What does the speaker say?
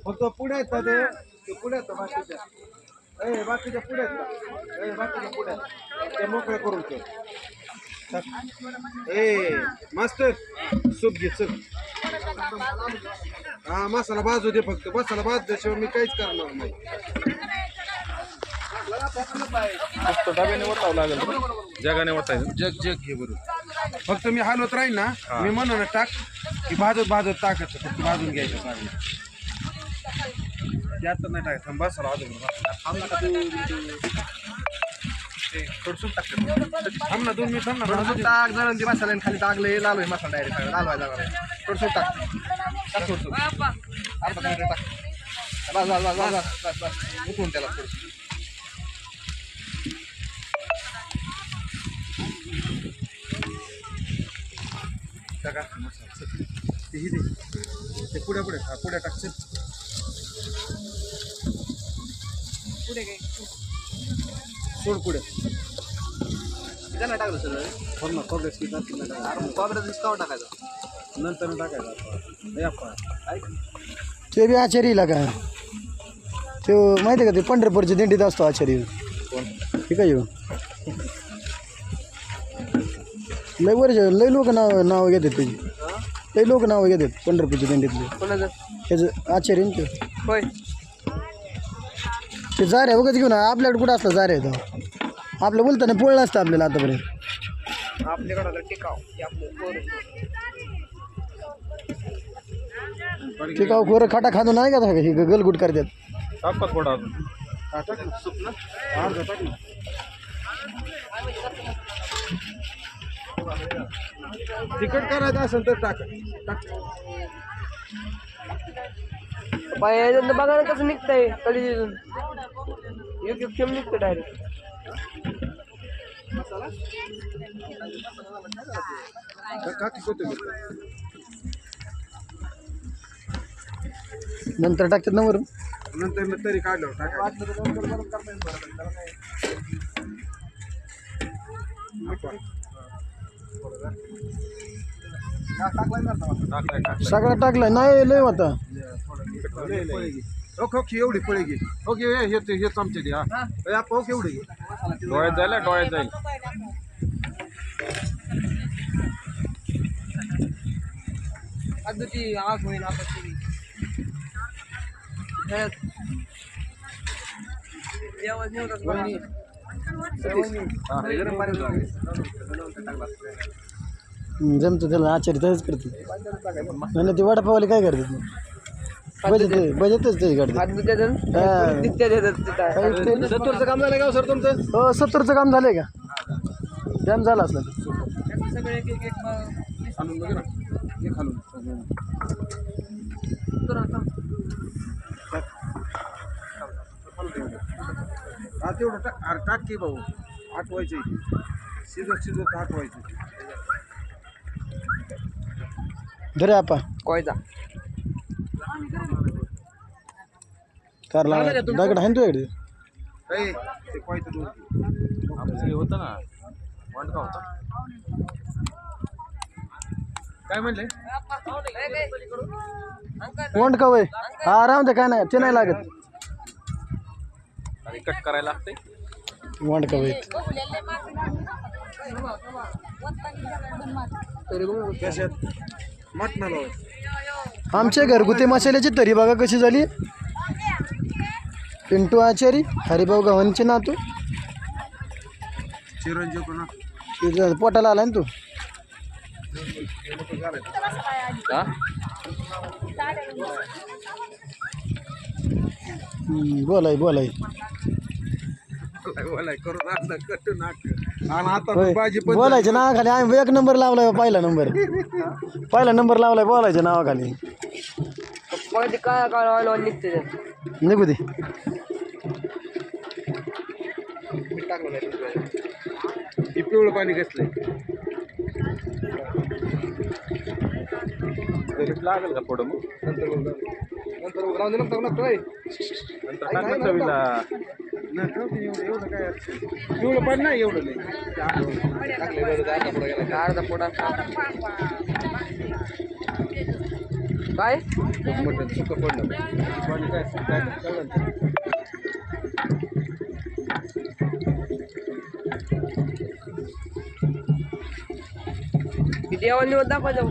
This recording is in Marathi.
फक्त पुढे आहेत ना ते पुढे आहेत बाकीच्या बाकीच्या पुढे आहेत बाकीच्या पुढे ते मोकळं करून ठेव. मास्तर सूप घे चल. हा मसाला भाजू दे फक्त. मसाला भाजल्याशिवाय मी काहीच करणार नाही. फक्त डब्याने वतावं लागेल, जगाने वतायचं. जग जग घे बरोबर. फक्त मी हलवत राहील ना, मी म्हणून टाक की भाजत भाजत टाकायचं. फक्त भाजून घ्यायचं चांगलं. जास्त नाही टाकायचं. मसाला अजून थोडसून टाकलं. थांब ना 2 मिनिट थांब ना. टाक जळून ती मसाला खाली टाकले लाल मसाला डायरेक्ट लालवायला लागला. थोडसून टाक थोडसून अर्धा मिनिट टाक. बस बस बस बस बस बस उठून त्याला थोडं टाका मसाला. ते ही दे ते पुढे पुढे पुढे टाक चल. पुढे काय सोड पुढे. त्यांना टाकलं सर थांब ना. खोबऱ्याचं पीठ टाक. खोबऱ्याचं डिस्काउंट टाकायचं नंतर टाकायचं. ते बी आचारीला का ते माहिती आहे का ते पंढरपूरच्या दिंडीत असतो आचारी. ठीक आहे. लय वर्ष लय लोक नाव घेतात त्याची. लय लोक नाव घेतात पंढरपूरच्या दिंडीतले. कोणाचं त्याचं आचार्य ते होय ते जाऱ्या बघत घेऊन आपल्याकडे कुठं असतं जाऱ्या तो आपलं बोलताना पोळलं असतं आपल्याला आतापर्यंत. आपल्याकडं टिकाव टिकाव खोरं खाटा खातो नाही का हे गलगुट करतात. टाका थोडा अजून. टाक ना सूप ना. अर्धा टाक ना. तिखट करायचं असेल तर टाक. टाक. बाहेर बघा ना कसं निघतंय कधी एक एक थेंब निघतं डायरेक्ट. टाकी कोथिंबीर. नंतर टाकतात ना वरून. नंतर तरी काढलं टाकायचं. सगळं टाकलं नाही लय होता. ओके एवढी फळी घे. ओके हे चमचे दे. हा ओके एवढी घे. डोळ्यात जाईल, डोळ्यात जाईल. ती आग होईल आता जमतं त्याला आचार्य तसंच करते. आणि ते वडापावले काय करतात बजेटच ते काढतात. 70चं काम झालं का सर तुमचं? हो 70चं काम झालंय का? डॅम झाला असला सगळे एक एक खालून बघ ना. हे खालून. हा तेवढं टाक. अरे टाक की भाऊ. आठवायचे शिजत शिजत आठवायचे. धरे आपा कोयता कारला दगड आहे ना तुझ्याकडे. ते पाहिजे दूध. आमचं हे होतं ना वांडका होता. काय म्हणले? कोंड का वय हा राहून दे काय नाही ते नाही लागत. आणि कट करायला लागते. वांड का वय कशात? मटणाला. आमच्या घरगुती मसाल्याची तरी बघा कशी झाली. पिंटू आचारी हरिभाऊ गव्हाणचे नातू. चिरंजीव कोणा तुझं पोटाला आला ना तू. बोलाय बोलाय बोलायच्या नावाखाली आम्ही 1 नंबर लावलाय. पहिला नंबर लावलाय बोलायच्या नावाखाली. मग ते काय काय निघते निघू दे. पिवळं पाणी घेतलंय. लागेल का पुढं मग? नंतर राहून दे. नंतर टाकलं चवीला. एवढं काय पिवळं पाणी नाही एवढं नाही. अर्धा पोटा काय मटण सुकं पडलं पाणी काय कळलं ना? देवाला निवड दाखवा जाऊ